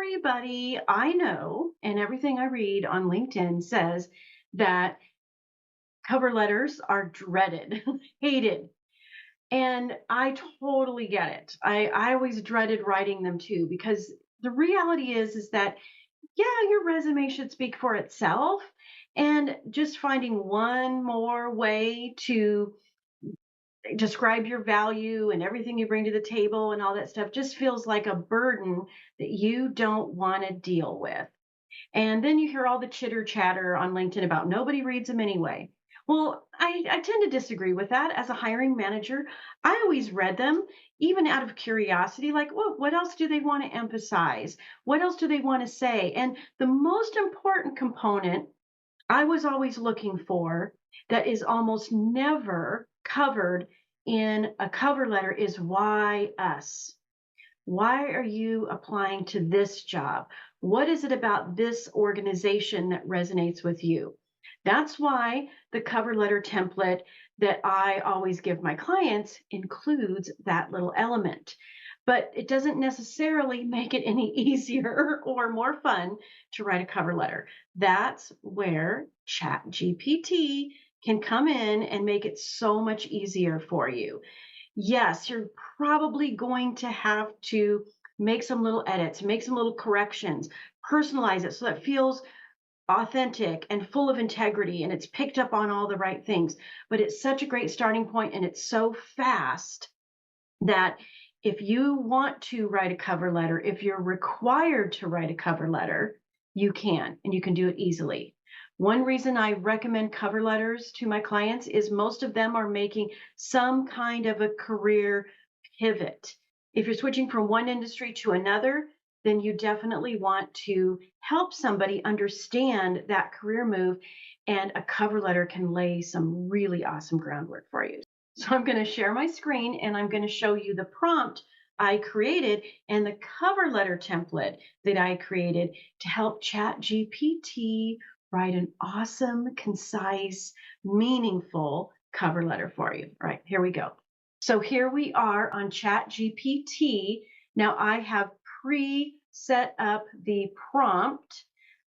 Everybody I know and everything I read on LinkedIn says that cover letters are dreaded, hated. And I totally get it. I always dreaded writing them too, because the reality is that, yeah, your resume should speak for itself. And just finding one more way to describe your value and everything you bring to the table and all that stuff just feels like a burden that you don't want to deal with. And then you hear all the chitter chatter on LinkedIn about nobody reads them anyway. Well, I tend to disagree with that. As a hiring manager, I always read them, even out of curiosity, like, well, what else do they want to emphasize? What else do they want to say? And the most important component I was always looking for that is almost never covered in a cover letter is why us? Why are you applying to this job? What is it about this organization that resonates with you? That's why the cover letter template that I always give my clients includes that little element. But it doesn't necessarily make it any easier or more fun to write a cover letter. That's where ChatGPT can come in and make it so much easier for you. Yes, you're probably going to have to make some little edits, make some little corrections, personalize it so that it feels authentic and full of integrity and it's picked up on all the right things. But it's such a great starting point and it's so fast that if you want to write a cover letter, if you're required to write a cover letter, you can, and you can do it easily. One reason I recommend cover letters to my clients is most of them are making some kind of a career pivot. If you're switching from one industry to another, then you definitely want to help somebody understand that career move, and a cover letter can lay some really awesome groundwork for you. So I'm going to share my screen and I'm going to show you the prompt I created and the cover letter template that I created to help ChatGPT write an awesome, concise, meaningful cover letter for you. All right, here we go. So here we are on ChatGPT. Now I have pre-set up the prompt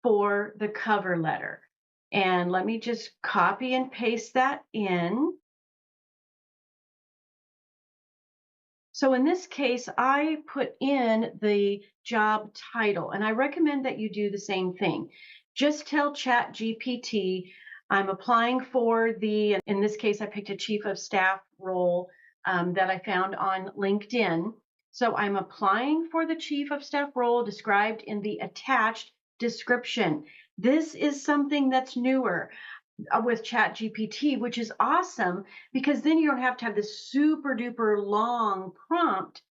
for the cover letter. And let me just copy and paste that in. So in this case, I put in the job title, and I recommend that you do the same thing. Just tell ChatGPT, I'm applying for in this case, I picked a chief of staff role that I found on LinkedIn. So I'm applying for the chief of staff role described in the attached description. This is something that's newer with ChatGPT, which is awesome because then you don't have to have this super duper long prompt.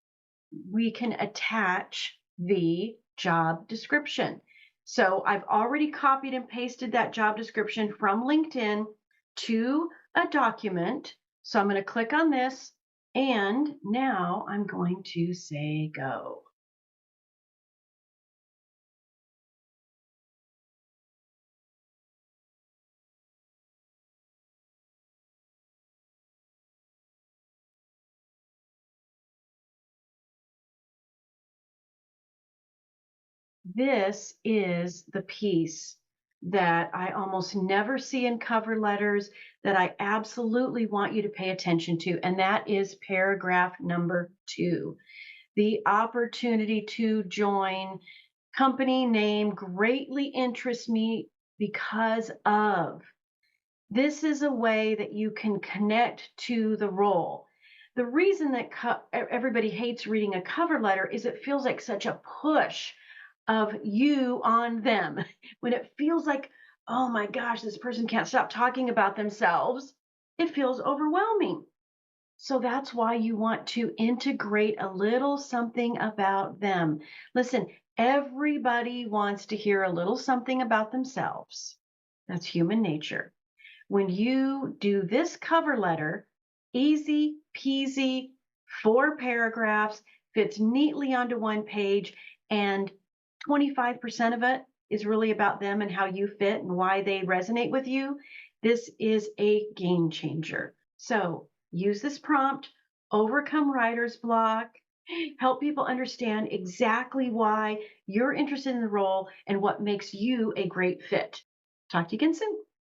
We can attach the job description. So I've already copied and pasted that job description from LinkedIn to a document. So I'm going to click on this and now I'm going to say go. This is the piece that I almost never see in cover letters that I absolutely want you to pay attention to, and that is paragraph number 2. The opportunity to join company name greatly interests me because of. This is a way that you can connect to the role. The reason that everybody hates reading a cover letter is it feels like such a push of you on them. When it feels like, oh my gosh, this person can't stop talking about themselves, it feels overwhelming. So that's why you want to integrate a little something about them. Listen, everybody wants to hear a little something about themselves. That's human nature. When you do this cover letter, easy peasy, 4 paragraphs, fits neatly onto one page, and 25% of it is really about them and how you fit and why they resonate with you. This is a game changer. So use this prompt, overcome writer's block, help people understand exactly why you're interested in the role and what makes you a great fit. Talk to you again soon.